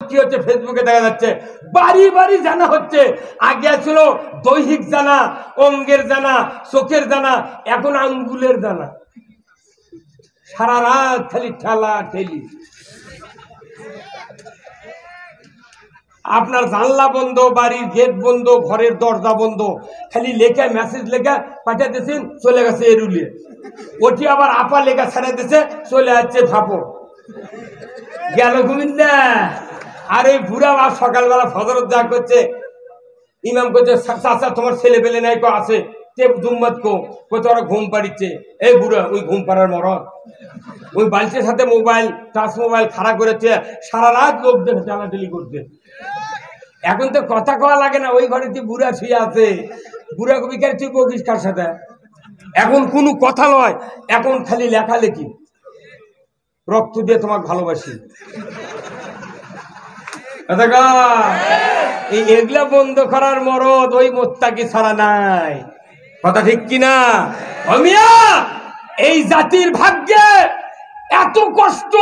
কি হচ্ছে ফেসবুকে দেখা যাচ্ছে, বাড়ি বাড়ি জানা হচ্ছে। আগে ছিল দৈহিক জানা, অঙ্গের জানা, চোখের জানা, এখন আঙ্গুলের জানা। সারা রাত খালি ঠেলা ঠেলি। আপনার জানলা বন্ধ, বাড়ির গেট বন্ধ, ঘরের দরজা বন্ধ, খালি লেখা মেসেজ লেখা পাঠাতেছেন, চলে গেছে এরুলিয়ে। ওটি আবার আপা লেখা ছেড়ে দিচ্ছে, চলে যাচ্ছে ভাপো গেল গোবিন্দা। আর এই বুড়া আর সকালবেলা ফজরত যা করছে, ইমাম করছে, চাচা তোমার ছেলে পেলে নাই কো আছে, জুম্মাত কো ওরা ঘুম পাড়িচ্ছে। এই বুড়া ওই ঘুম পাড়ার মরদ, ওই বালতির সাথে মোবাইল, টাচ মোবাইল খাড়া করেছে, সারা রাত লোক দেখে টানাটালি করছে। এখন তো কথা কওয়া লাগে না, ওই ঘরে তুই বুড়া শুয়ে আছে, বুড়া কবিকার তুই বকিস কার সাথে? এখন কোনো কথা নয়, এখন খালি লেখালেখি, রক্ত দিয়ে তোমাকে ভালোবাসি। এই এগুলা বন্ধ করার মরদ ওই মোত্তাকি ছাড়া নাই। কথা ঠিক কিনা? এই জাতির ভাগ্যে এত কষ্ট,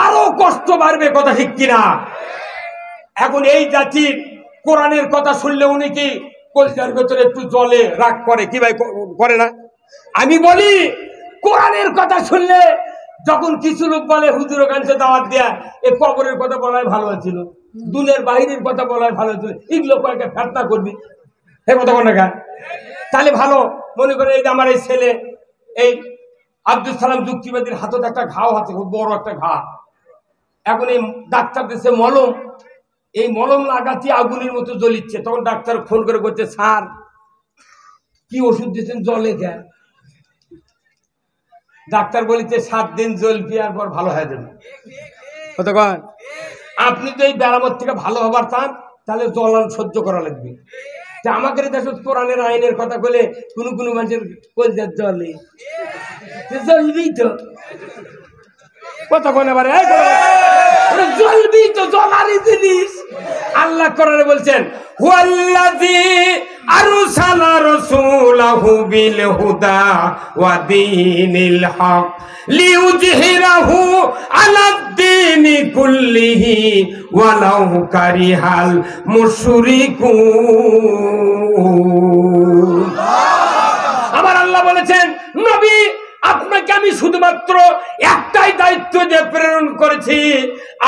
আরো কষ্ট বাড়বে। কথা ঠিক কিনা? এখন এই জাতির কোরআনের কথা শুনলে উনি কি কলজার ভেতরে একটু জলে রাগ করে কি ভাই? করে না? আমি বলি কোরআনের কথা শুনলে যখন কিছু লোক বলে হুজুর কাছে দাওয়াত দেয়া, এই কবরের কথা বলাই ভালো ছিল, দুনিয়ার বাহিরের কথা বলাই ভালো ছিল, এগুলো কয়েকটা ফেতনা করবি, হে কথা বল না। তাহলে ভালো মনে করে এই যে আমার এই ছেলে, এই আব্দুল সালাম যুক্তিবাদীর হাতত একটা ঘাও আছে, খুব বড় একটা ঘা। এখন এই ডাক্তার দিচ্ছে মলম, এই মলম লাগাতে আগুনের মতো জ্বলিচ্ছে। তখন ডাক্তার ফোন করে বলছে, স্যার কি ওষুধ দিচ্ছেন জলে কে? ডাক্তার বলেছে 7 দিন জ্বলবি, আর পর ভালো হয়ে যাবে। কতক্ষণ? আপনি তো এই বেড়ামত থেকে ভালো হবার চান, তাহলে জ্বলান সহ্য করা লাগবে। আমাকে দেশ কোরআনের আইনের কথা বলে কোন কোন মানুষের কলজার জলে জ্বলবি তো। কতক্ষণ এবারে জ্বলবি তো, জ্বলারই জিনিস। আল্লাহ কোরআনে বলছেন, হুয়াল্লাযী আরসালা রাসূলাহু বিল হুদা ওয়া দীনিল হক লিইয়ুযহিরাহু আলাদ-দীনি কুল্লিহি ওয়ালাউ কারিহাল মুশরিকুন। আমার আল্লাহ বলেছেন, নবী আপনাকে আমি শুধুমাত্র একটাই দায়িত্ব দিয়ে প্রেরণ করেছি,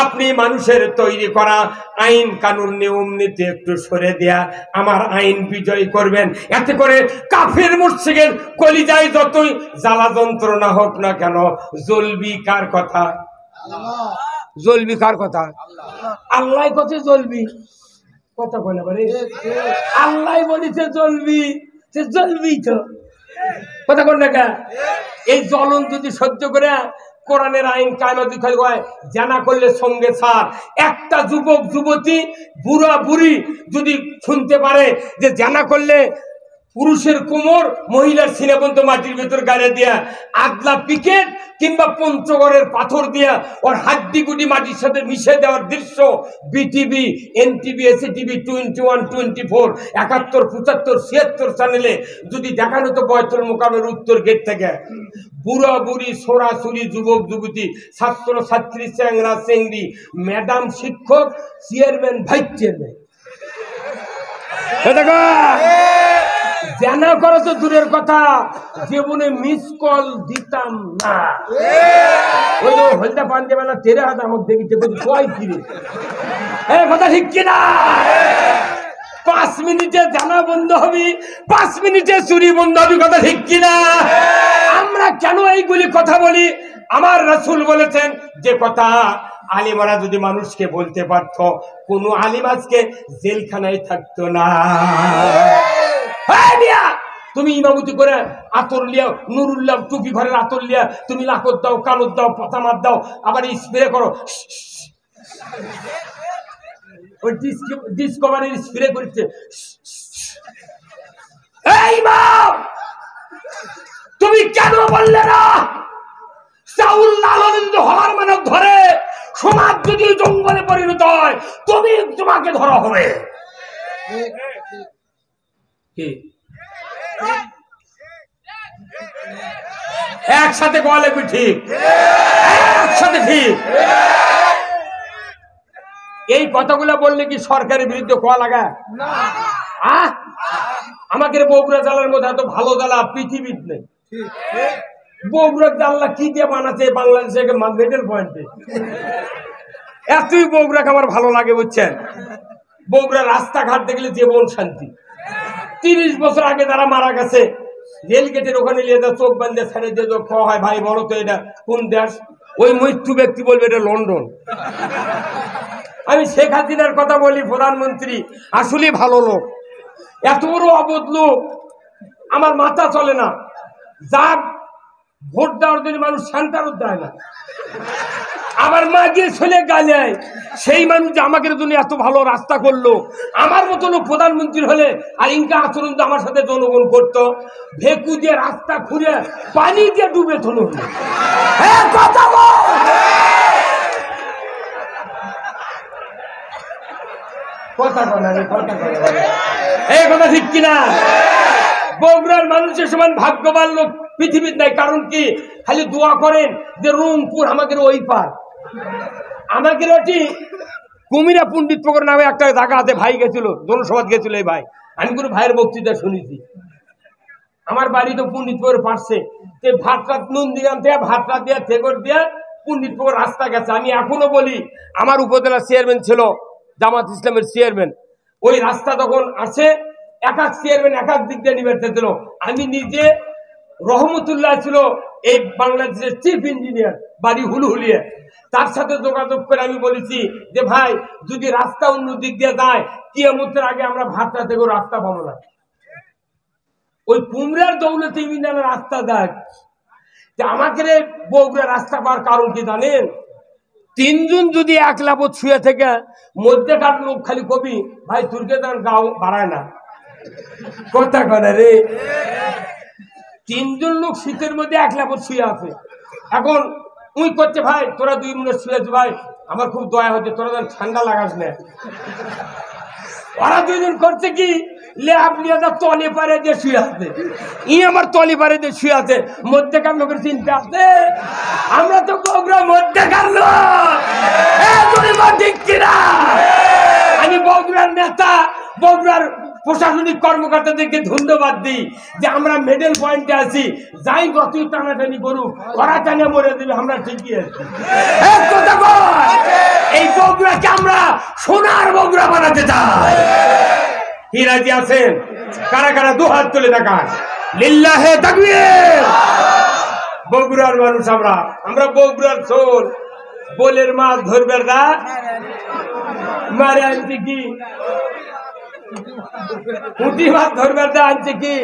আপনি মানুষের তৈরি করা আইন কানুন নিয়ম নীতি একটু সরে দেয়া আমার আইন বিজয় করবেন। এতে করে কাফের মুশরিকের কলিজায় যতই জ্বালা যন্ত্রণা হোক না কেন, জ্বলবি কার কথা? জ্বলবি কার কথা? আল্লাহ কথা জ্বলবি। কথা বলে আল্লাহ বলেছে জ্বলবি, সে জ্বলবি তো। কথা কোন টাকা? এই জ্বলন যদি সহ্য করে কোরআনের আইন কায়মত হয়, জানা করলে সঙ্গে ছাড়। একটা যুবক যুবতী বুড়া বুড়ি যদি শুনতে পারে যে জানা করলে পুরুষের কোমর মহিলার সিনে পর্যন্ত মাটির ভেতর গাড়ে দিয়া, আগলা পিকেট কিংবা পঞ্চগড়ের পাথর দিয়া ওর হাড্ডি গুটি মাটির সাথে মিশে দেওয়ার দৃশ্য বিটিভি, এনটিভি, এসিটিভি 21, 24, 71, 75, 76 চ্যানেলে যদি দেখানো তো বয়তুল মোকামের উত্তর গেট থেকে বুড়া বুড়ি, সোরা সুরি, যুবক যুবতী, ছাত্র ছাত্রী, চ্যাংরা চেংড়ি, ম্যাডাম শিক্ষক, চেয়ারম্যান ভাইস চেয়ারম্যান, জানা করো তো দূরের কথা, জীবনে মিস কল দিতাম না। ওই হলদা পাঞ্জাবেলা তেরে হাত আমাকে দেখিতে কয় ফিরে, কথা ঠিক কিনা? 5 মিনিটে জানা বন্ধ হবি, 5 মিনিটে চুরি বন্ধ হবি। কথা ঠিক কিনা? আমরা কেন এইগুলি কথা বলি? আমার রাসূল বলেছেন যে কথা আলিমারা যদি মানুষকে বলতে পারত, কোন আলিম আজকে জেলখানায় থাকতো না। তুমি ইমামতি করে আতর লিয়াও, নুরুল্লাহ টুপি ঘরের আতর লিয়া তুমি লাকত দাও, কানত দাও, পাতামাত দাও, আবার স্প্রে করো, ওই ডিসকভারির স্প্রে করছে। তুমি কেন বললে না চাউল লালনিন্দ হওয়ার মানে ধরে সমাজ যদি জঙ্গলে পরিণত হয় তুমি তোমাকে ধরা হবে? কি একসাথে বলে ঠিক, একসাথে ঠিক। এই কথাগুলো বললে কি সরকারের বিরুদ্ধে কোয়া লাগা না? আমাদের বগুড়া জেলার মধ্যে এত ভালো জেলা পৃথিবীর নেই। বগুড়া জেলা কি দিয়ে বানাচ্ছে বাংলাদেশের মেডেল পয়েন্টে, এতই বগুড়াকে আমার ভালো লাগে বুঝছেন। বগুড়া রাস্তাঘাট দেখলে জীবন শান্তি। 30 বছর আগে যারা মারা গেছে রেল গেটের ওখানে নিয়ে যা চোখ বান্ধে ছেড়ে দিয়ে খাওয়া হয়, ভাই বলো তো এটা কোন দেশ? ওই মৃত্যু ব্যক্তি বলবে এটা লন্ডন। আমি শেখ হাসিনার কথা বলি, প্রধানমন্ত্রী আসলে ভালো লোক, এত বড় অবধ লোক আমার মাথা চলে না। যা ভোট দেওয়ার জন্য মানুষ সেন্টারও দেয় না, আবার মা গিয়ে ছেলে গালে সেই মানুষ যে আমাকে জন্য এত ভালো রাস্তা করলো, আমার মতো লোক প্রধানমন্ত্রী হলে আর ইনকা আচরণ তো আমার সাথে জনগণ করতো, ভেকু দিয়ে রাস্তা খুঁড়ে পানি দিয়ে ডুবে ধরল। এই কথা ঠিক কিনা? বগুড়ার মানুষের সমান ভাগ্যবান লোক পৃথিবীর নাই। কারণ কি? খালি দোয়া করেন যে রংপুর আমাদের ওই পার, আমাদের ওটি কুমিরা পণ্ডিত পুকুর নামে একটা জায়গা আছে, ভাই গেছিল জনসভা গেছিল। এই ভাই আমি কোনো ভাইয়ের বক্তৃতা শুনেছি, আমার বাড়ি তো পণ্ডিতপুর পারছে, ভাতটা নন্দীগ্রাম থেকে ভাতটা দিয়ে থেকর দিয়ে পণ্ডিতপুর রাস্তা গেছে। আমি এখনো বলি, আমার উপজেলা চেয়ারম্যান ছিল জামাত ইসলামের চেয়ারম্যান, ওই রাস্তা তখন আছে এক এক চেয়ারম্যান এক এক দিক দিয়ে নিবে ছিল। আমি নিজে রহমতুল্লাহ ছিল এই বাংলাদেশের চিফ ইঞ্জিনিয়ার, বাড়ি হুলহুলিয়ে, তার সাথে যোগাযোগ করে আমি বলেছি যে ভাই যদি রাস্তা অন্য দিক দিয়ে যায় কিয়ামতের আগে আমরা ভাতটা থেকে রাস্তা পাবো না। ওই কুমড়ার দৌলতে ইমিনার রাস্তা দেখ, আমাকে বগুড়া রাস্তা পাওয়ার কারণ কি জানেন? 3 জন যদি 1 লাখ ছুঁয়ে থেকে মধ্যেকার লোক খালি কবি ভাই তুর্কে তার গাও বাড়ায় না, কথা করে রে। 3 জন লোক শীতের মধ্যে 1 লাখ ছুঁয়ে আছে, এখন উই করছে ভাই তোরা 2 মিনিট শুয়েছ ভাই, আমার খুব দয়া হচ্ছে, তোরা যেন ঠান্ডা লাগাস না। ওরা 2 জন করছে কি তলে পারে দিয়ে শুয়ে আছে, ই আমার তলে পারে দিয়ে শুয়ে আছে, মধ্যেকার লোকের চিন্তা আছে। আমরা তো বগুড়া মধ্যেকার লোক, ঠিক কিনা? আমি বগুড়ার নেতা, বগুড়ার প্রশাসনিক কর্মকর্তাদেরকে ধন্যবাদ দিই যে আমরা মেডেল পয়েন্টে আছি। যাই যতই টানাটানি করুক, ওরা টানে মরে দেবে, আমরা ঠিকই আছি। এই বগুড়াকে আমরা সোনার বগুড়া বানাতে চাই। কি রাজি আছেন? কারা কারা 2 হাত তুলে দেখান, লিল্লাহে তাকবীর। বগুড়ার মানুষ আমরা, আমরা বগুড়ার সোল। বলের মাছ ধরবে না মারে আনছে কি, পুঁটি মাছ ধরবে না আনছে কি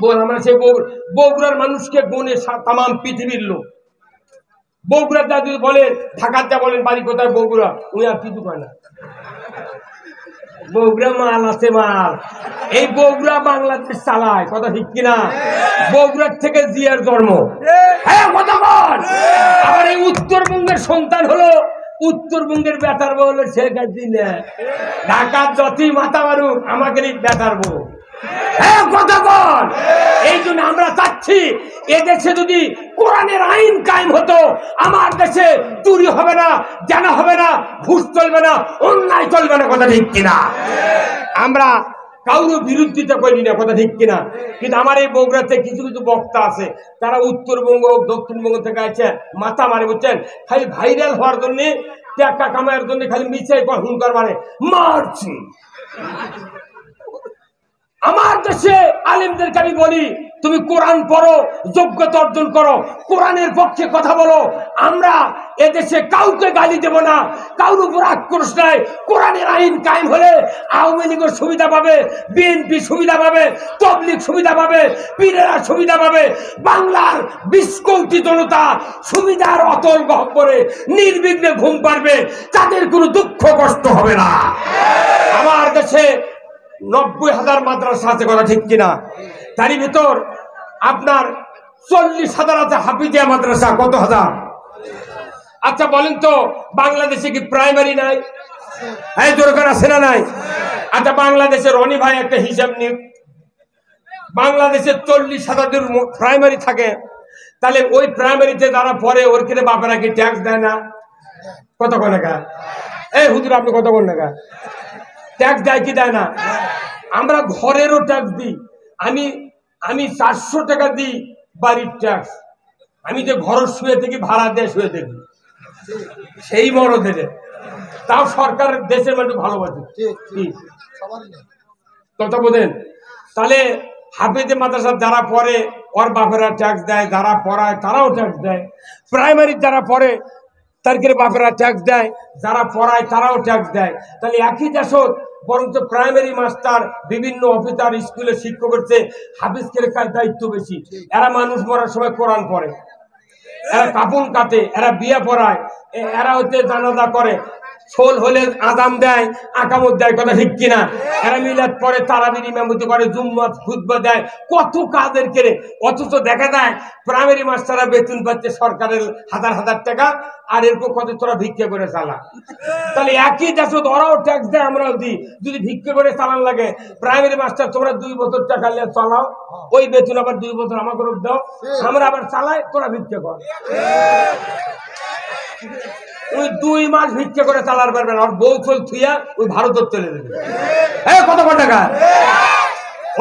বল। আমরা সে বগুড়ার মানুষকে গুণে তাম পৃথিবীর লোক। বগুড়ার যা যদি বলেন, ঢাকার যা বলেন বাড়ি কোথায় বগুড়া, উনি আর কিছু পায় না। বগুড়া মাল আছে, মাল। এই বগুড়া বাংলাদেশ চালায়, কথা ঠিক কিনা? বগুড়ার থেকে জিয়ার জন্ম। হ্যাঁ কথা বল। আবার এই উত্তরবঙ্গের সন্তান হলো, উত্তরবঙ্গের বেটার বউ হলো শেখ হাসিনা। ঢাকার যতই মাথা মারুক আমাকে বেটার বউ। হ্যাঁ কথা বল। এই জন্য আমরা চাচ্ছি এদেশে যদি কোরআনের আইন কায়েম হতো, আমার দেশে চুরি হবে না, জানা হবে না, ঘুষ চলবে না, অন্যায় চলবে না, কথা ঠিক কিনা? আমরা কারো বিরোধিতা করি না, কথা ঠিক কিনা? কিন্তু আমার এই বগুড়াতে কিছু কিছু বক্তা আছে, তারা উত্তরবঙ্গ দক্ষিণবঙ্গ থেকে আছে, মাথা মারে বুঝছেন, খালি ভাইরাল হওয়ার জন্য, টাকা কামাইয়ের জন্য খালি মিছাই হুঙ্কার মারে, মারছি। আমার দেশে আলেমদেরকে আমি বলি, তুমি কোরআন পড়ো, যোগ্যতা অর্জন করো, কোরআনের পক্ষে কথা বলো। আমরা এদেশে কাউকে গালি দেব না, কারোর উপর আক্রোশ নাই। কোরআনের আইন কায়েম হলে আওয়ামী লীগের সুবিধা পাবে, বিএনপি সুবিধা পাবে, তবলিগ সুবিধা পাবে, পীরেরা সুবিধা পাবে, বাংলার 20 কোটি জনতা সুবিধার অতল গহ্বরে নির্বিঘ্নে ঘুম পারবে, তাদের কোনো দুঃখ কষ্ট হবে না। আমার দেশে 90,000 মাদ্রাসা আছে, কথা ঠিক কিনা? তারই ভিতর আপনার 40,000 আছে হাফিজিয়া মাদ্রাসা। কত হাজার? আচ্ছা বলেন তো, বাংলাদেশে কি প্রাইমারি নাই? এই দরকার আছে না নাই? আচ্ছা বাংলাদেশের রনি ভাই একটা হিসাব নিক, বাংলাদেশে 40,000 প্রাইমারি থাকে, তাহলে ওই প্রাইমারিতে যারা পড়ে ওর কিনে বাপেরা কি ট্যাক্স দেয় না? কত টাকা? এই হুজুর আপনি কত বল না, ট্যাক্স দেয় কি দেয় না? আমরা ঘরেরও ট্যাক্স দিই। আমি 400 টাকা দিই বাড়ির ট্যাক্স। আমি যে ঘর শুয়ে থেকে ভাড়া দিয়ে শুয়ে থাকি সেই মরদের, তাও সরকার দেশের মধ্যে ভালোবাসে, কথা বোঝেন? তাহলে হাফেজে মাদ্রাসা যারা পড়ে ওর বাপেরা ট্যাক্স দেয়, যারা পড়ায় তারাও ট্যাক্স দেয়। প্রাইমারি যারা পড়ে তাদের বাপেরা ট্যাক্স দেয়, যারা পড়ায় তারাও ট্যাক্স দেয়। তাহলে একই দেশ, বরঞ্চ প্রাইমারি মাস্টার, বিভিন্ন অফিসার, স্কুলের শিক্ষকের চেয়ে হাফিজের দায়িত্ব বেশি। এরা মানুষ মরার সময় কোরআন পড়ে, এরা কাপড় কাটে, এরা বিয়ে পড়ায়, এরা হচ্ছে জানাজা করে, শোল হলে আজান দেয়, আকামত দেয়, কথা ঠিক কিনা? এরা মিলাদ পরে, তারাবির ইমামতি করে, জুম্মাত খুতবা দেয়, কত কাজের কেড়ে। অথচ দেখা যায় প্রাইমারি মাস্টাররা বেতন পাচ্ছে সরকারের হাজার হাজার টাকা, আর এরকম কত তোরা ভিক্ষা করে চালা। তাহলে একই দেশ, ওরাও ট্যাক্স দেয়, আমরাও দিই। যদি ভিক্ষা করে চালান লাগে, প্রাইমারি মাস্টার তোমরা 2 বছর টাকা নিয়ে চালাও, ওই বেতন আবার 2 বছর আমাকে দাও, আমরা আবার চালাই, তোরা ভিক্ষা কর। ওই 2 মাস ভিক্ষা করে চালার পারবেন, আর বউ চল থুইয়া ওই ভারতের চলে দেবে। কত টাকা?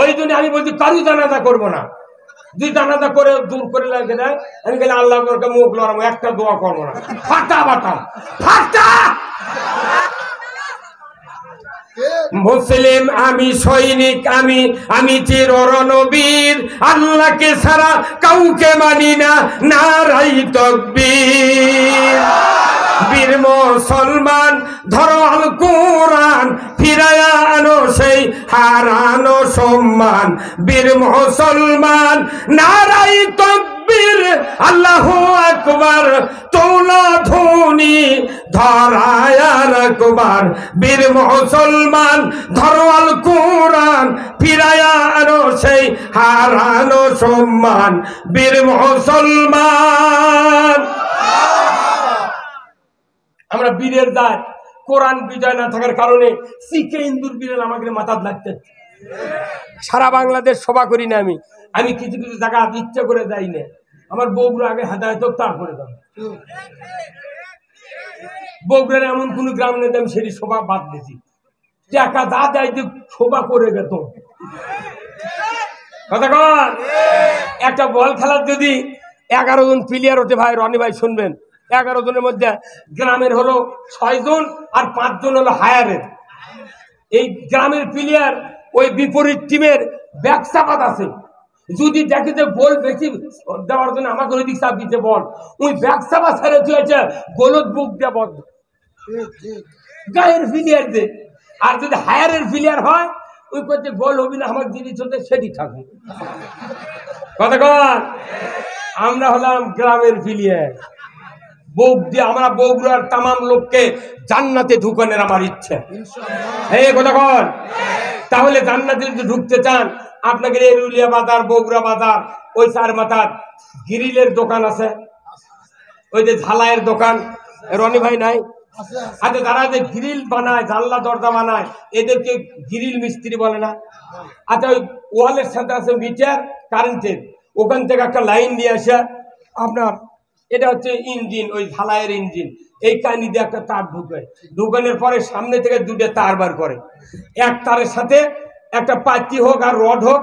ওই জন্য আমি বলছি কারু জানাজা করবো না। দুই জানাজা করে দূর করে লাগে দেয়, আমি গেলে আল্লাহ মুখ লড়াবো, একটা দোয়া করবো না। ফাটা বাটা ফাটা। মুসলিম আমি, সৈনিক আমি চির রণবীর, আল্লাহকে ছাড়া কাউকে মানি না, নারাই তাকবীর। বীর মুসলমান ধরো আল কোরআন, ফিরায়া আনো সেই হারানো সম্মান। বীর মুসলমান নারাই তাকবীর, আল্লাহু আকবার, তোলা ধ্বনি ধরায় রাখবার। বীর মুসলমান ধরো আল কোরআন, ফিরায়া আনো সেই হারানো সম্মান। বীর মুসলমান আমরা বীরের জাত। কোরআন বিজয় না থাকার কারণে শিখে ইন্দুর বীরের আমাকে মাথার লাগতে। সারা বাংলাদেশ সভা করি না আমি কিছু কিছু জায়গা ইচ্ছা করে যাই না। আমার বউগুলো আগে হেদায়ত তারপরে যাবো। বগুড়ার এমন কোন গ্রাম নেই আমি সেটি সভা বাদ দিয়েছি, টাকা যা দেয় সভা করে গেত। কথা কন, একটা বল খেলার যদি 11 জন প্লেয়ার হতে, ভাই রনি ভাই শুনবেন, 11 জনের মধ্যে গ্রামের হলো 6 জন আর 5 জন হলো হায়ারের। এই গ্রামের প্লেয়ার ওই বিপরীত টিমের ব্যাকসাপাত আছে, যদি দেখে যে গোল বেশি দেওয়ার জন্য আমাকে ওই দিক চাপ দিতে বল, ওই ব্যাকসাপা ছেড়ে দিয়েছে গোলত বুক দিয়ে বল গায়ের প্লেয়ারদের। আর যদি হায়ারের প্লেয়ার হয় ওই করতে গোল হবি না, আমার জিনিস হতে সেটি থাকবে। কথা কন, আমরা হলাম গ্রামের প্লেয়ার। বুক দিয়ে আমরা বগুড়ার তামাম লোককে জান্নাতে ঢুকানোর আমার ইচ্ছে। এই কথা কন, তাহলে জান্নাতে যদি ঢুকতে চান আপনাকে এরুলিয়া বাজার, বগুড়া বাজার, ওই 4 মাথার গ্রিলের দোকান আছে, ওই যে ঝালাইয়ের দোকান, রনি ভাই নাই? আচ্ছা, যারা যে গ্রিল বানায়, জানলা দরজা বানায়, এদেরকে গ্রিল মিস্ত্রি বলে না? আচ্ছা, ওই ওয়ালের সাথে আছে মিটার কারেন্টের, ওখান থেকে একটা লাইন নিয়ে আসে আপনার, এটা হচ্ছে ইঞ্জিন, ওই ঝালাইয়ের ইঞ্জিন, এই কানি দিয়ে একটা তার ঢুকানোর পরে সামনে থেকে 2টা তার বার করে, এক তারের সাথে একটা পাতি হোক আর রড হোক,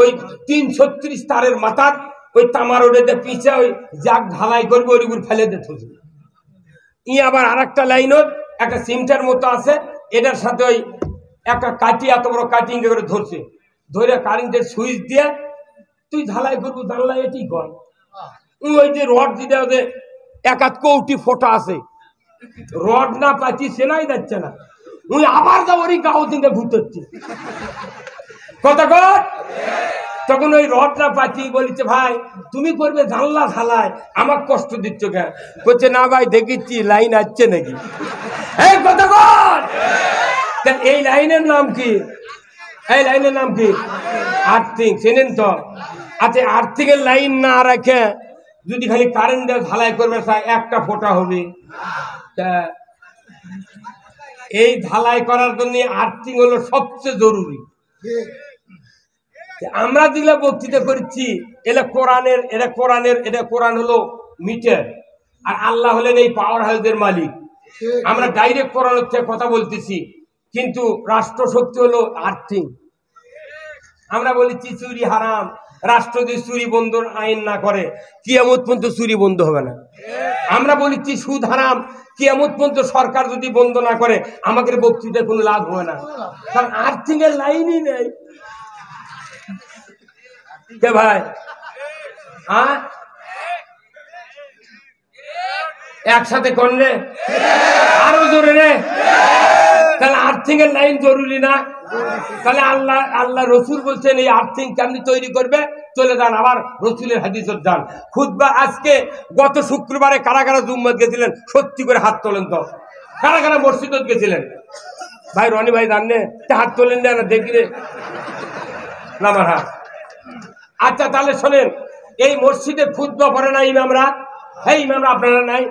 ওই 336 তারের মাথার ওই তামার ওটা পিছে ওই যাক ঢালাই করবে ওর উপর ফেলে দিতে হবে। আবার আর একটা লাইনও একটা সিমটার মতো আছে, এটার সাথে ওই একটা কাটি, এত বড় কাটিং করে ধরছে, ধরে কারেন্টের সুইচ দিয়ে তুই ঢালাই করবো, জানলা এটি কর। ওই যে রড দিতে ওদের 1 কৌটি ফোটা আছে, রড না পাচ্ছি সেনাই যাচ্ছে না, ওই আবার যা ওরই গাও দিকে ঘুরতে। কথা কর, তখন ওই রড না পাচ্ছি বলিছে ভাই তুমি করবে জানলা ঢালাই, আমার কষ্ট দিচ্ছ কেন? বলছে না ভাই দেখেছি লাইন আসছে নাকি। এই কথা কর, এই লাইনের নাম কি? এই লাইনের নাম কি? আর্থিং, চেনেন তো? আচ্ছা, আর্থিং এর লাইন না রাখে যদি খালি কারেন্ট দিয়ে ঢালাই করবে একটা ফোঁটা হবে। এই ঢালাই করার জন্য আর্থিং হলো সবচেয়ে জরুরি। আমরা যেগুলা বক্তৃতা করছি এটা কোরআন হলো মিটার, আর আল্লাহ হলেন এই পাওয়ার হাউসের মালিক। আমরা ডাইরেক্ট কোরআনের থেকে কথা বলতেছি, কিন্তু রাষ্ট্র শক্তি হলো আর্থিং। আমরা বলেছি চুরি হারাম, রাষ্ট্র যদি চুরি বন্ধ আইন না করে কিয়ামত পর্যন্ত চুরি বন্ধ হবে না। আমরা বলেছি সুদ হারাম, কিয়ামত পর্যন্ত সরকার যদি বন্ধ না করে আমাদের বক্তৃতায় কোনো লাভ হবে না, কারণ আর্থিং এর লাইনই নেই। কে ভাই? হ্যাঁ, একসাথে করলে আরো জোরে রে। তাহলে আর্থিং এর লাইন জরুরি না? তাহলে আল্লাহ রসুল বলছেন এই আর্থিং কেমনি তৈরি করবে, চলে যান আবার রসুলের হাদিসত যান। খুতবা আজকে গত শুক্রবারে কারা কারা জুম্মত গেছিলেন সত্যি করে হাত তোলেন তো, কারা কারা মসজিদত গেছিলেন? ভাই রনি ভাই জানলে হাত তোলেন না, দেখি রে না আমার হাত। আচ্ছা তাহলে শোনেন, এই মসজিদে খুতবা পড়ে না ইমামরা? হ্যাঁ ইমামরা আপনারা নাই?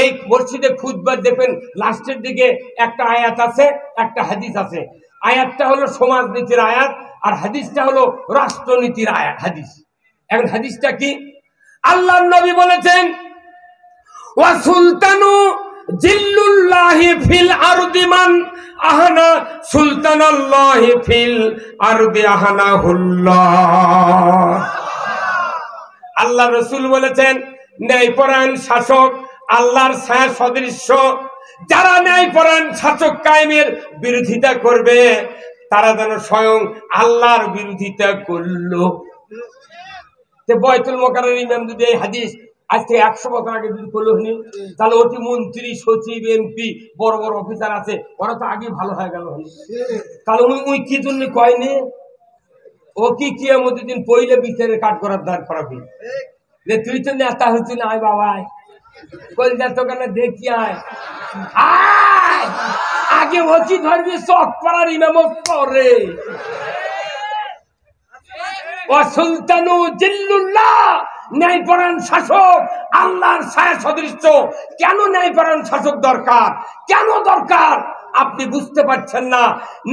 এই মসজিদে খুতবা দেখবেন লাস্টের দিকে একটা আয়াত আছে, একটা হাদিস আছে। আয়াতটা হলো সমাজনীতির আয়াত, আর হাদিসটা হলো রাষ্ট্রনীতির আয়াত হাদিস। এখন হাদিসটা কি? আল্লাহর নবী বলেছেন ওয়া সুলতানু জিল্লুল্লাহি ফিল আরদি মান আহানা সুলতানাল্লাহি ফিল আরদি আহানাহুল্লাহ। আল্লাহ রাসূল বলেছেন ন্যায়পরায়ণ শাসক আল্লাহর ছায়া সদৃশ্য। যারা ন্যায়পরায়ণ শাসক কায়েমের বিরোধিতা করবে তারা যেন স্বয়ং আল্লাহর বিরোধিতা করলো। বয়তুল মোকাররমের ইমাম যদি এই হাদিস আজ থেকে 100 বছর আগে যদি করলো হনি, তাহলে ওটি মন্ত্রী সচিব এমপি বড় বড় অফিসার আছে, ওরা তো আগে ভালো হয়ে গেল। তাহলে উই কি জন্য কয়নি? ও কি কিয়ামতের দিন পইলে বিচারের কাঠ করার দাঁড় করাবি যে তুই তো নেতা হচ্ছি না, আয় বাবাই কলকাতা তোকে দেখি আয় আয় আগে হচ্ছি ধরবি চক পাড়ার ইমাম পরে। ও সুলতানু জিল্লুল্লাহ, ন্যায়পরায়ণ শাসক আল্লাহর ছায়া সদৃশ্য। কেন ন্যায়পরায়ণ শাসক দরকার? কেন দরকার আপনি বুঝতে পারছেন না।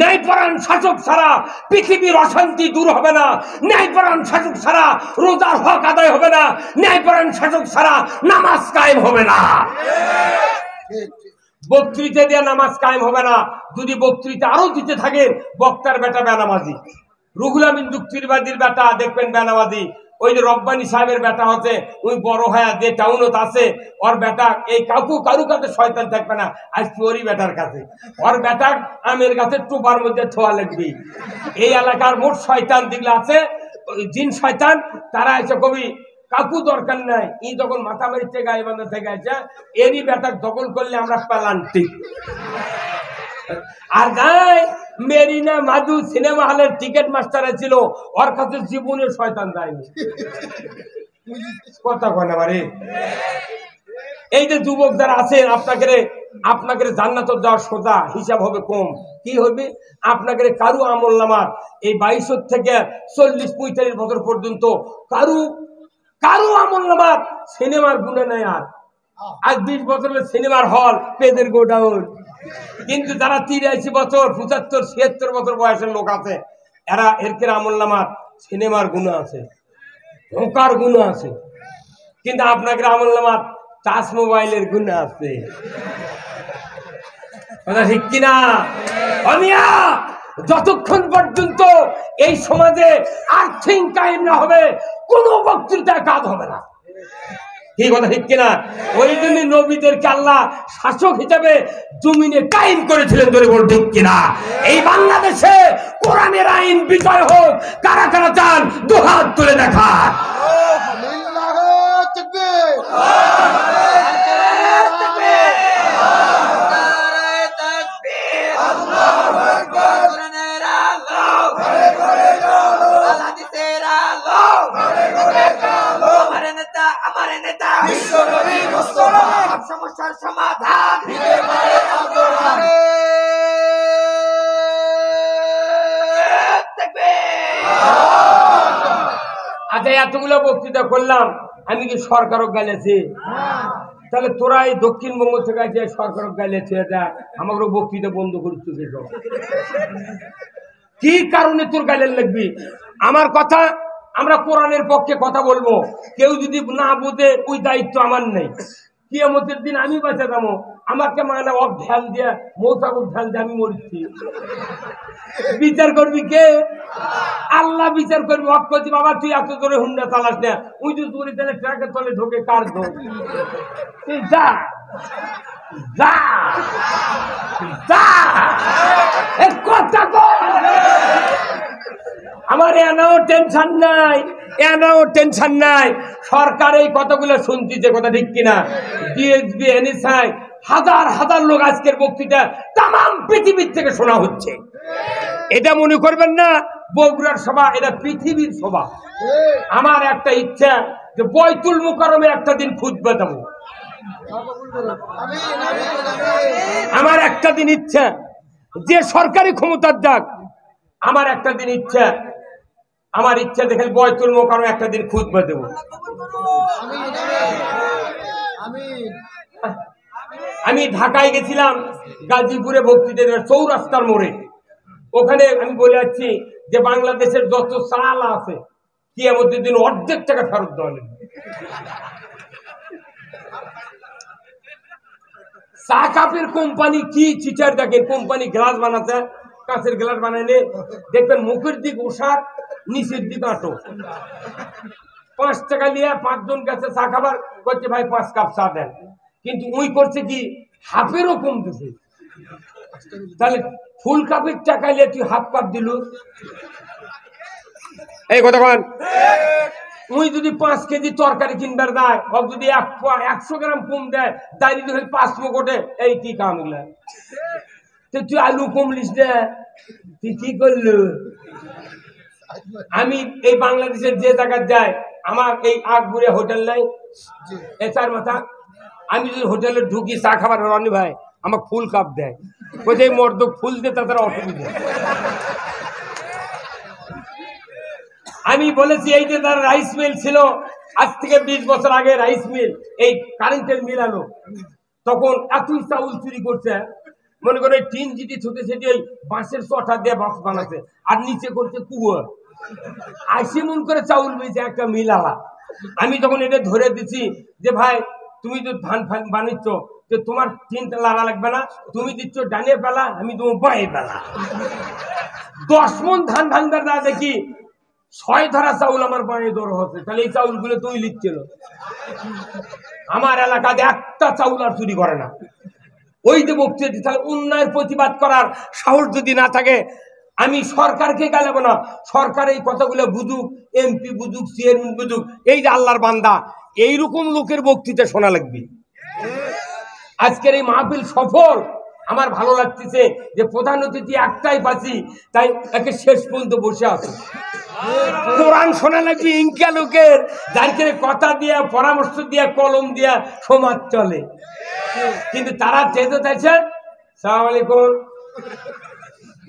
ন্যায়পরায়ণ শাসক ছাড়া পৃথিবীর অশান্তি দূর হবে না, ন্যায়পরায়ণ শাসক ছাড়া রোজার হক আদায় হবে না, ন্যায়পরায়ণ শাসক ছাড়া নামাজ কায়েম হবে না। বক্তৃতা দিয়ে নামাজ কায়েম হবে না। যদি বক্তৃতা আরো দিতে থাকেন, বক্তার বেটা বেনামাজি, রুহুল আমিন যুক্তিবাদীর বেটা দেখবেন বেনামাজি, ওই যে রব্বানি সাহেবের বেটা হচ্ছে ওই বড় হয়া যে টাউনত আছে ওর বেটা এই কারু কাছে শয়তান থাকবে না, আজ ওরই বেটার কাছে ওর বেটা আমের কাছে টোপার মধ্যে ছোয়া লাগবি। এই এলাকার মোট শয়তান যেগুলো আছে জিন শয়তান, তারা এসে কবি কাকু দরকার নাই, ই যখন মাথা মারিতে গায়ে বান্ধা থেকে আছে এরই বেটার দখল করলে আমরা পেলান্টি। আর গায়ে মেরিনা মাধু সিনেমা হলের টিকিট মাস্টারে ছিল, ওর কাছে জীবনের শয়তান যায়নি। কথা কয় না বাড়ি। এই যে যুবক যারা আছেন, আপনাকে জান্নাত যাওয়ার সোজা হিসাব হবে কম। কি হবে? আপনাকে কারু আমল নামার এই 22 থেকে 40-45 বছর পর্যন্ত কারু আমল নামার সিনেমার গুণে নেই। আর 20 বছরের সিনেমার হল পেদের গোডাউন। কিন্তু যারা 83 বছর 75-76 বছর বয়সের লোক আছে, এরা এর আমল নামার সিনেমার গুণ আছে, ধোকার গুণ আছে। কিন্তু আপনাকে আমল নামার টাচ মোবাইলের গুণ আছে। ঠিক কিনা? যতক্ষণ পর্যন্ত এই সমাজে আর্থিক কায়েম না হবে কোনো বক্তৃতায় কাজ হবে না। কি কথা ঠিক কিনা? ওই জন্য নবীদেরকে আল্লাহ শাসক হিসেবে জমিনে কায়েম করেছিলেন। ধরে বল ঠিক কিনা? এই বাংলাদেশে কোরআনের আইন বিজয় হোক, কারা কারা চান দুহাত তুলে দেখা। সমস্যার সমাধান আচ্ছা, এতগুলো বক্তৃতা করলাম, আমি কি সরকারক গাইলেছি? তাহলে তোরা এই দক্ষিণবঙ্গ থেকে আছে সরকারক গাইলেছে, আমাকে বক্তৃতা বন্ধ করছিস কি কারণে? তোর গাইলের লাগবি আমার কথা। আমরা কোরআনের পক্ষে কথা বলবো, কেউ যদি না বোঝে ওই দায়িত্ব আমার নেই। কিয়ামতের দিন আমি বাঁচা যাবো, আমাকে মানে ধ্যান দিয়ে মৌসাবক ধ্যান দিয়ে আমি মরছি। বিচার করবি কে? আল্লাহ বিচার করবি। হক করছি বাবা তুই এত জোরে হুন্ডা চালাস না, ওই যে জোরে তাহলে ট্রাকের তলে ঢোকে কার দোষ? তুই যা যা যা, কথা কর। আমার এনাও টেনশন নাই, এনাও টেনশন নাই। সরকার এই কথাগুলো শুনছি, যে কথা ঠিক কিনা? ডিএসবি এনএসআই হাজার হাজার লোক আজকের বক্তৃতা তাম পৃথিবীর থেকে শোনা হচ্ছে। এটা মনে করবেন না বগুড়ার সভা, এটা পৃথিবীর সভা। আমার একটা ইচ্ছা যে বৈতুল মুকাররমে একটা দিন খুতবা দেব। আমার একটা দিন ইচ্ছা যে সরকারি ক্ষমতার যাক, আমার একটা দিন ইচ্ছা, আমার ইচ্ছা দেখে বৈতুল মুকাররমে একটা দিন খুতবা দেব। আমি ঢাকায় গেছিলাম, গাজীপুরে বক্তৃতা দেওয়ার, চৌরাস্তার মোড়ে। ওখানে আমি বলে যাচ্ছি যে বাংলাদেশের যত চাল আছে কিয়ামতের দিন অর্ধেক টাকা ফেরত দেওয়া লাগবে। চা কাপের কোম্পানি কি চিটার দেখেন, কোম্পানি গ্লাস বানাতে, কাঁচের গ্লাস বানাইলে দেখবেন মুখের দিক ওষার, নিচের দিক আটো। 5 টাকা নিয়ে 5 জন কাছে চা খাবার করছে, ভাই 5 কাপ চা দেন। কিন্তু ওই করছে কি হাফেরও কম দিছে। তাহলে ফুল কাপের টাকা নিয়ে তুই হাফ কাপ দিল, এই কথা কন। ওই যদি 5 কেজি তরকারি কিনবার দেয়, ও যদি 100 গ্রাম কম দেয়, তাই যদি 5 মুখোটে, এই কি কাম এগুলা? তুই আলু কমলিস না, তুই কি করলো? আমি এই বাংলাদেশের যে জায়গায় যাই, আমার এই আকবুরে হোটেল নাই, এছাড় মাথা, আমি যদি হোটেলে ঢুকি চা খাবার, রানি ভাই আমার ফুল কাপ দেয়, কোথায় মর্দ ফুল দিয়ে তাদের অসুবিধা। আমি বলেছি এই যে তার রাইস মিল ছিল, আজ থেকে 20 বছর আগে রাইস মিল, এই কারেন্টের মিল আলো, তখন এতই চাউল চুরি করছে। মনে করে টিন জিটি ছুটে সেটি ওই বাঁশের চটা দিয়ে বক্স বানাচ্ছে, আর নিচে করছে কুয়ো। আইসি মন করে চাউল বেঁচে একটা মিল আলা। আমি তখন এটা ধরে দিচ্ছি যে ভাই তুমি তো ধান বানিচ্ছ, তো তোমার টিনটা লাড়া লাগবে না, তুমি দিচ্ছ ডানে বেলা, আমি তোমার বাঁয়ে বেলা। 10 মন ধান ভাঙবার না দেখি 6 ধরা চাউল আমার বাঁয়ে দর হচ্ছে। তাহলে এই চাউলগুলো তুই লিখছিল। আমার এলাকাতে একটা চাউল আর চুরি করে না। ওই যে বক্তৃতা, তাহলে অন্যায়ের প্রতিবাদ করার সাহস যদি না থাকে, আমি সরকারকে গালাব না। সরকার এই কথাগুলো বুঝুক, এমপি বুঝুক, চেয়ারম্যান বুঝুক, এই যে আল্লাহর বান্দা, এইরকম লোকের বক্তৃতা শোনা লাগবে। আজকের এই মাহফিল সফল। আমার ভালো লাগতেছে যে প্রধান অতিথি একটাই পাচ্ছি, তাই একে শেষ পর্যন্ত বসে আছে। কোরআন শোনা লাগবে ইনকা লোকের, যার কথা দিয়া, পরামর্শ দিয়া, কলম দিয়া সমাজ চলে। কিন্তু তারা যেতে চাইছে, সালাম আলাইকুম,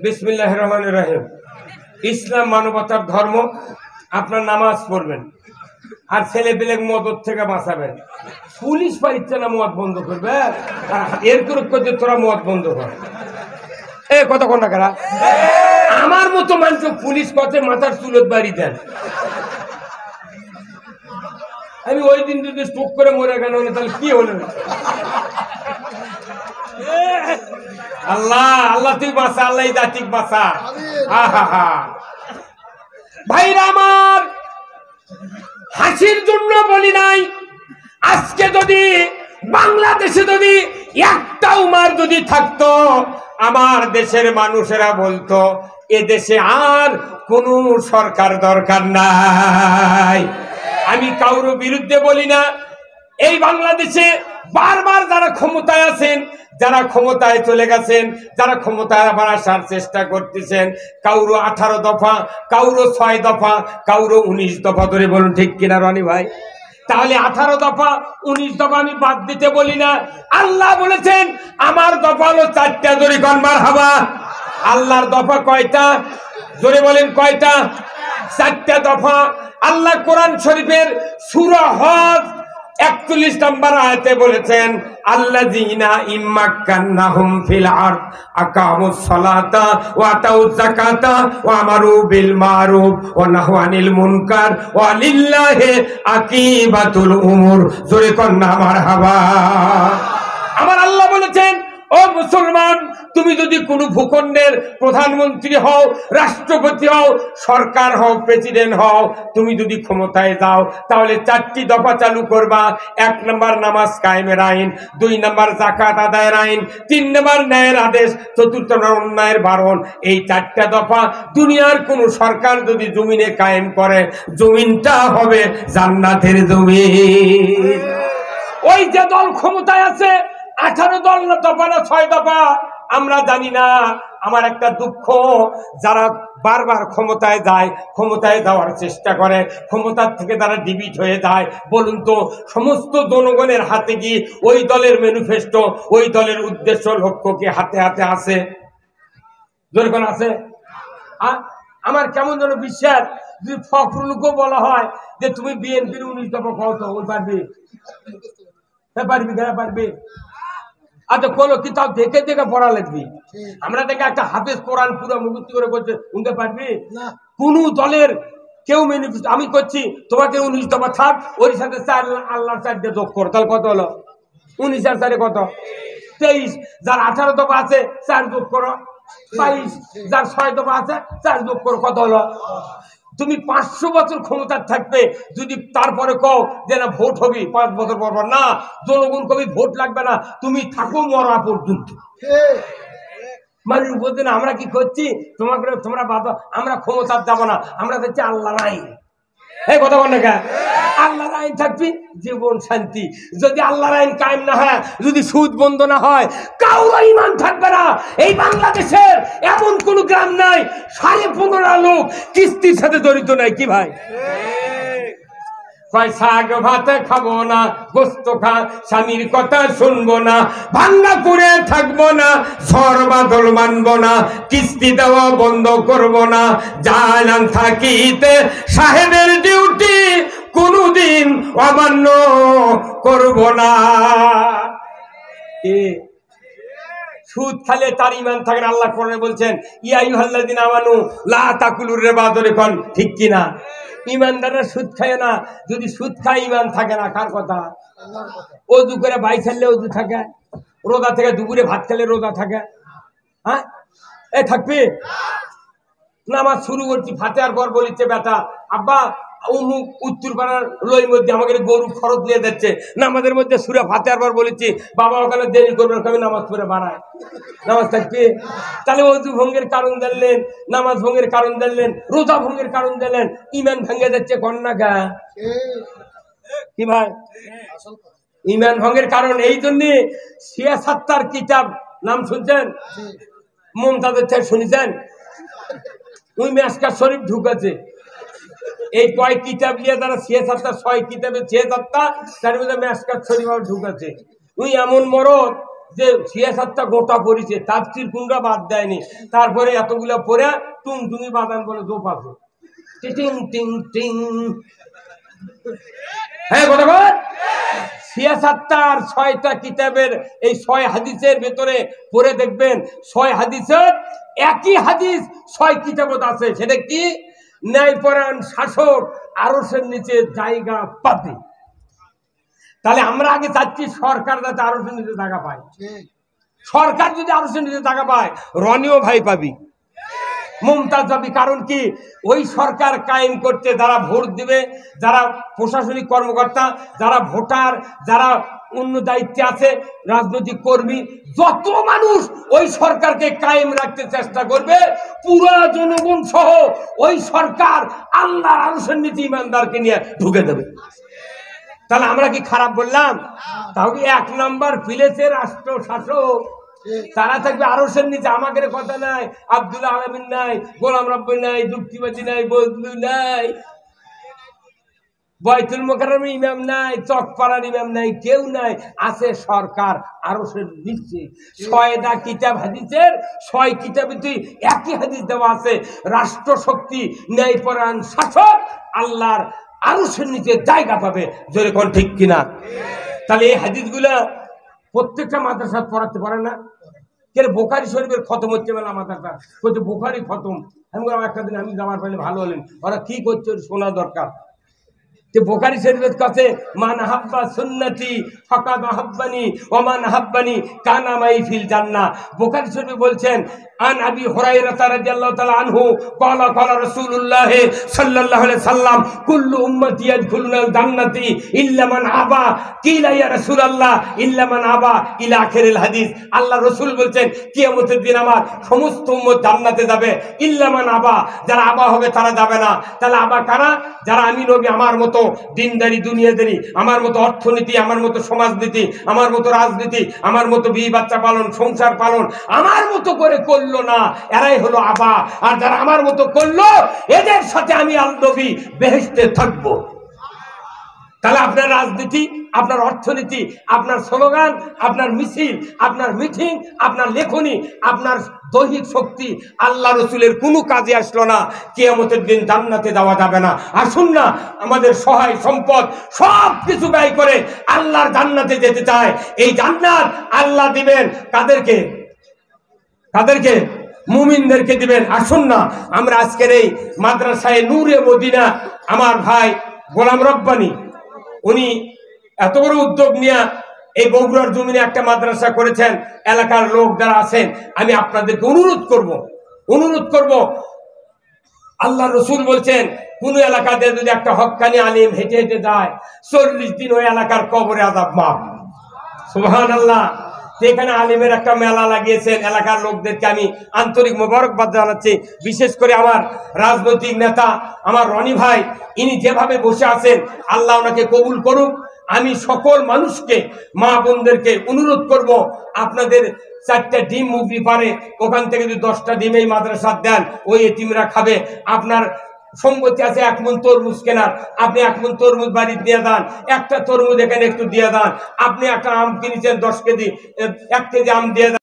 বিসমিল্লাহির রহমানির রহিম, ইসলাম মানবতার ধর্ম, আপনার নামাজ পড়বেন আর ছেলে পেলে মদত থেকে বাঁচাবেন। পুলিশ পাইছে না মদ বন্ধ করবে, এর করতে তোরা মদ বন্ধ কর। এ কত কোন না কারা আমার মতো মানুষ পুলিশ কথা মাথার চুলত বাড়ি দেন। আমি ওই দিন যদি স্ট্রোক করে মরে গেল তাহলে কি হলো? আল্লাহ আল্লাহ তুই বাঁচা, আল্লাহ জাতিক বাঁচা। ভাইরা আমার, হাসির জন্য বলি নাই। আজকে যদি বাংলাদেশে যদি একটা উমার যদি থাকতো, আমার দেশের মানুষেরা বলতো এ দেশে আর কোন সরকার দরকার নাই। আমি কারোর বিরুদ্ধে বলি না। এই বাংলাদেশে বারবার যারা ক্ষমতায় আছেন, যারা ক্ষমতায় চলে গেছেন, যারা ক্ষমতায় আবার আসার চেষ্টা করতেছেন, কাউরো 18 দফা, কাউরো 6 দফা, কাউরো 19 দফা ধরে, বলুন ঠিক কিনা রানী ভাই? তাহলে 18 দফা 19 দফা আমি বাদ দিতে বলি না। আল্লাহ বলেছেন আমার দফা হলো 4টা, ধরে কনবার হাবা। আল্লাহর দফা কয়টা? জোরে বলেন কয়টা? 4টা দফা। আল্লাহ কোরআন শরীফের সূরা হজ 41 নম্বর আয়াতে বলেছেন, আল্লাযীনা ইম্মাক্কান্নাহুম ফিল আরদ আকামুস সালাতা ওয়া আতাউয যাকাতা ওয়া আমারু বিল মারুফ ওয়া নাহু আনিল মুনকার ওয়া লিল্লাহি আকিবাতুল উমুর। জোরে কন্না মারহাবা। আমার আল্লাহ বলে বলেছেন, ও মুসলমান, তুমি যদি কোনো ভূখণ্ডের প্রধানমন্ত্রী হও, রাষ্ট্রপতি হও, সরকার হও, প্রেসিডেন্ট হও, তুমি যদি ক্ষমতায় যাও তাহলে 4টি দফা চালু করবা। 1 নম্বর নামাজ কায়েমের আইন, 2 নম্বর যাকাত আদায়ের আইন, 3 নম্বর ন্যায়ের আদেশ, 4th নম্বর অন্যায়ের বারণ। এই 4টা দফা দুনিয়ার কোন সরকার যদি জমিনে কায়েম করে, জমিনটা হবে জান্নাতের জমিন। ওই যে দল ক্ষমতায় আছে 18 দল না দফা না 6 দফা আমরা জানি না। আমার একটা দুঃখ, যারা বারবার ক্ষমতায় যায়, ক্ষমতায় যাওয়ার চেষ্টা করে, ক্ষমতার থেকে তারা ডিবিট হয়ে যায়, বলুন তো সমস্ত জনগণের হাতে কি ওই দলের ম্যানিফেস্টো, ওই দলের উদ্দেশ্য লক্ষ্য কি হাতে হাতে আছে? জনগণ আছে? আমার কেমন যেন বিশ্বাস, যদি ফখরুলকে বলা হয় যে তুমি বিএনপির 19 দফা কও তো, ওই পারবে? পারবি কেন? পারবে? আচ্ছা কোনো কিতাব দেখে দেখে পড়া লাগবে। আমরা দেখে একটা হাফেজ কোরআন পুরো মুখস্থ করে করছে, উনতে পারবি? কোন দলের কেউ ম্যানিফেস্টো আমি করছি, তোমাকে 19 দফা থাক, ওর সাথে 4 আল্লাহর 4 যোগ করো, তাহলে কত হলো? 19 আর 4 কত? 23। যার 18 দফা আছে 4 যোগ করো 22, যার 6 দফা আছে 4 যোগ করো, কত হলো? তুমি 500 বছর ক্ষমতা থাকবে, যদি তারপরে কও যে না ভোট হবে 5 বছর পর পর, না, জনগণ কবি ভোট লাগবে না, তুমি থাকো মরা পর্যন্ত। মানে বলতে না আমরা কি করছি, তোমাকে তোমরা বাবা আমরা ক্ষমতা যাব না, আমরা যাচ্ছি আল্লাহর আইন। এই কথা বল না কেন? আল্লাহর আইন থাকবি, জীবন শান্তি। যদি আল্লাহর আইন কায়েম না হয়, যদি সুদ বন্ধ না হয়, কারো ঈমান থাকবে না। এই বাংলাদেশের এমন কোন গ্রাম নাই 15.5 লোক কিস্তির সাথে জড়িত নাই। কি ভাই? শাক ভাত খাবো না, গোস্ত খা, স্বামীর কথা শুনবো না, ভাঙ্গা করে থাকবো না, ঝড় বাদল মানবো না, কিস্তি দেওয়া বন্ধ করবো না, জানান থাকিতে সাহেবের ডিউটি কোনদিন অমান্য করবো না। সুদ খালে তার ঈমান থাকে না। আল্লাহ কোরআনে বলছেন, ইয়া আইয়ুহাল্লাযিনা আমানু লা তাকুলুর রিবা। দেখুন ঠিক কিনা? ঈমানদাররা সুদ খায় না। যদি সুদ খায় ঈমান থাকে না। কার কথা? ওযু করে বাই ছাড়লে ওযু থাকে, রোজা থেকে দুপুরে ভাত খেলে রোজা থাকে। হ্যাঁ এই থাকবি? নামাজ শুরু করছি, ফাতিহার পর বলিছে বেটা, আব্বা অমুক উত্তর পাড়ার লই মধ্যে আমাকে গরু খরচ নিয়ে যাচ্ছে, নামাজের মধ্যে সূরা ফাতিহার পর বলেছি বাবা ওখানে দেরি করবে, আমি নামাজ পড়ে বানায়। নামাজ থাকবে? তাহলে ওযু ভঙ্গের কারণ জানলেন, নামাজ ভঙ্গের কারণ জানলেন, রোজা ভঙ্গের কারণ জানলেন, ঈমান ভেঙে যাচ্ছে কন্যা গা। কি ভাই? ঈমান ভঙ্গের কারণ এই জন্য সিয়াসাত্তার কিতাব নাম শুনছেন? মুমতাজের থেকে শুনেছেন? ওই মেশকাত শরীফ ঢুকেছে। এই কয় কিতাব নিয়ে তারা 6 কিতাবে 6 তার মধ্যে মেশকাত শরীফ ঢুকেছে। ওই এমন মরদ যে 6 গোটা পড়িছে, তাফসীর কোনটা বাদ দেয়নি। তারপরে এতগুলা পড়ে টুংটুঙি বাদান বলে জোপ আছে, টিং টিং টিং। হ্যাঁ কথা বল। 6 কিতাবের এই 6 হাদিসের ভেতরে পড়ে দেখবেন 6 হাদিসের একই হাদিস 6 কিতাবত আছে। সেটা কি? ন্যায়পরায়ণ শাসক আরশের নিচে জায়গা পাবে। তাহলে আমরা আগে চাচ্ছি সরকার যাতে আরশের নিচে জায়গা পায়। সরকার যদি আরশের নিচে জায়গা পায়, রনিও ভাই পাবি, মুমতাজ পাবি। কারণ কি? ওই সরকার কায়েম করতে যারা ভোট দিবে, যারা প্রশাসনিক কর্মকর্তা, যারা ভোটার, যারা অন্য দায়িত্বে আছে, রাজনৈতিক কর্মী, যত মানুষ ওই সরকারকে কায়েম রাখতে চেষ্টা করবে, পুরো জনগণ সহ ওই সরকার আল্লাহর আরশের নিচে ঈমানদারকে নিয়ে ঢুকে দেবে। তাহলে আমরা কি খারাপ বললাম? তাহলে 1 নম্বর প্লেসে রাষ্ট্র শাসক তারা থাকবে আরশের নিচে। আমাদের কথা নাই, আব্দুল আলামিন নাই, গোলাম রব্বী নাই, যুক্তিবাদী নাই, বজলু নাই, বাইতুল মুকাররমের ইমাম নাই, চকপাড়ার ইমাম নাই, কেউ নাই। আছে সরকার আরশের নিচে। 6টা কিতাব হাদিসের 6 কিতাবে তুই একই হাদিস দেওয়া আছে, রাষ্ট্র শক্তি ন্যায়পরায়ণ শাসক আল্লাহর আরশের নিচে জায়গা পাবে। জোরে কোন ঠিক কিনা? তাহলে এই হাদিসগুলা প্রত্যেকটা মাদ্রাসা পড়াতে পারে না? কে বুখারী শরীফের খতম হচ্ছে মেলা মাদ্রাসা বলছে বুখারী খতম। আমি বললাম একটা দিন আমি যাওয়ার পাইলে ভালো হলেন, ওরা কি করছে শোনা দরকার। যে বুখারী শরীফের কাছে মান হাব্বা সুন্নতি ফাকাদ হাব্বানি ওয়া মান হাব্বানি কানা মাই ফিল জান্নাহ। বুখারী শরীফে বলছেন আন আবি হুরায়রা রাদিয়াল্লাহু তাআলা আনহু ক্বালা ক্বালা রাসূলুল্লাহ সাল্লাল্লাহু আলাইহি সাল্লাম কুল্লু উম্মতি ইয়াদখুলুনাল জান্নাতি ইল্লা মান আবা কিলা ইয়া রাসূলুল্লাহ ইল্লা মান আবা ইলা আখিরিল হাদিস। আল্লাহ রাসূল বলছেন কিয়ামতের দিন আমার সমস্ত উম্মত জান্নাতে যাবে ইল্লা মান আবা, যারা আবা হবে তারা যাবে না। তাহলে আবা কারা? যারা আমি নবী আমার মতো দিনদারি দুনিয়াদারি, আমার মতো অর্থনীতি, আমার মতো সমাজনীতি, আমার মতো রাজনীতি, আমার মতো বিয়ে বাচ্চা পালন সংসার পালন আমার মতো করে করলো না, এরাই হলো আবা। আর যারা আমার মতো করলো এদের সাথে আমি নবী বেহেশতে থাকবো। তাহলে আপনার রাজনীতি, আপনার অর্থনীতি, আপনার স্লোগান, আপনার মিছিল, আপনার মিটিং, আপনার লেখনী, আপনার দৈহিক শক্তি আল্লাহ রসুলের কোনো কাজে আসলো না, কিয়ামতের দিন জান্নাতে যাওয়া যাবে না। আসুন না আমাদের সহায় সম্পদ সব কিছু ব্যয় করে আল্লাহর জান্নাতে যেতে চায়। এই জান্নাত আল্লাহ দিবেন কাদেরকে? কাদেরকে? মুমিনদেরকে দিবেন। আসুন না আমরা আজকের এই মাদ্রাসায় নূরে মদিনা, আমার ভাই গোলাম রব্বানী উনি এত বড় উদ্যোগ নিয়ে এই বগুড়ার জমিনে একটা মাদ্রাসা করেছেন। এলাকার লোক যারা আছেন আমি আপনাদেরকে অনুরোধ করব আল্লাহ রসুল বলছেন কোন এলাকাতে যদি একটা হক্কানি আলিম হেঁটে হেঁটে যায় 40 দিন ওই এলাকার কবরে আযাব মাফ। সুবহানাল্লাহ। এখানে আলিমের একটা মেলা লাগিয়েছেন, এলাকার লোকদেরকে আমি আন্তরিক মোবারকবাদ জানাচ্ছি। বিশেষ করে আমার রাজনৈতিক নেতা আমার রনি ভাই, ইনি যেভাবে বসে আছেন আল্লাহ ওনাকে কবুল করুক। আমি সকল মানুষকে, মা বোনদেরকে অনুরোধ করব আপনাদের 4টা ডিম মুগরি পারে ওখান থেকে যদি 10টা ডিম এই মাদ্রাসা দেন ওই এতিমরা খাবে। আপনার সম্পত্তি আছে 1 মণ তরমুজ কেনার, আপনি 1 মণ তরমুজ বাড়িতে দিয়ে দেন, একটা তরমুজ এখানে একটু দিয়ে দেন। আপনি একটা আম কিনেছেন 10 কেজি, 1 কেজি আম দিয়ে দেন।